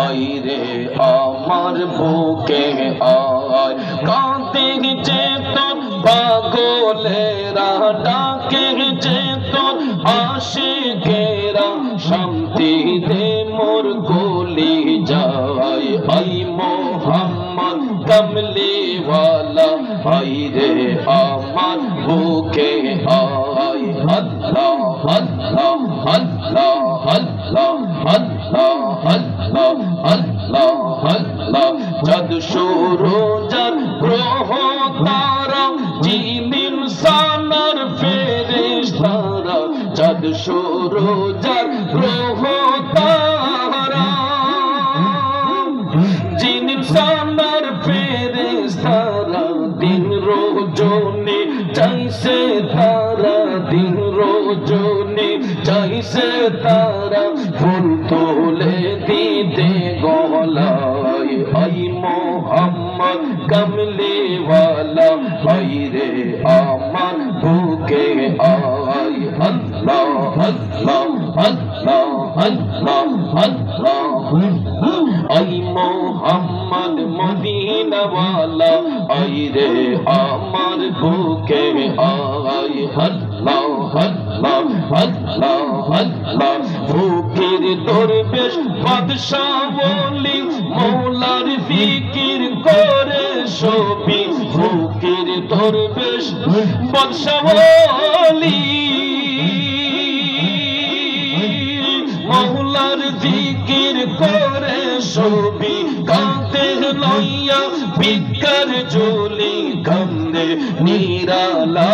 আইরে আমার বুকে আয় কাঁদে যে তোর পাগলেরা ডাকে যে তোর আশিকেরা শান্তি দে মোর কলি যায় আই মোহাম্মদ কমলি ওয়ালা আইরে আমার বুকে আয় আল্লাহ আল্লাহ আল্লাহ আল্লাহ আল্লাহ আল্লাহ আল্লাহ আল্লাহ চাঁদ সূরজার গ্রহ তারা জিন ইনসানের ফেরেশতারা চাঁদ সূরজার গ্রহ তারা জিন ইনসানের ফেরেশতারা দিন রজনী চাইছে তারা দিন রজনী চাইছে তারা ফুল তোলে দিতে গলায় আই মোহাম্মদ কমলি ওয়ালা আইরে আমার বুকে আয় আল্লাহ আল্লাহ আল্লাহ আল্লাহ আল্লাহ আই মোহাম্মদ মদিনা ওয়ালা আইরে আমার বুকে আয় আল্লাহ আল্লাহ আল্লাহ আল্লাহ ফকির দরবেশ বাদশা ওলি মৌলার ফিকির করে সবি ফকির দরবেশ বাদশা ওলি মৌলার ফিকির করে সবি কাঁদে লইয়া বিকার ঝুলি কান্দে নিরালা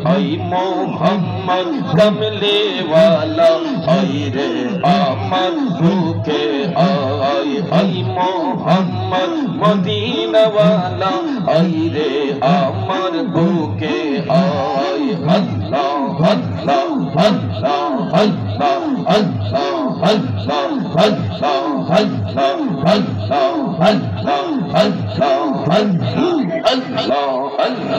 আই মোহাম্মদ কমলি ওয়ালা আইরে আমার বুকে আয় আই মোহাম্মদ মদিনা ওয়ালা আইরে আমার বুকে আয় আল্লাহ আল্লাহ আল্লাহ আল্লাহ আল্লাহ আল্লাহ আল্লাহ আল্লাহ আল্লাহ আল্লাহ আল্লাহ আল্লাহ আল্লাহ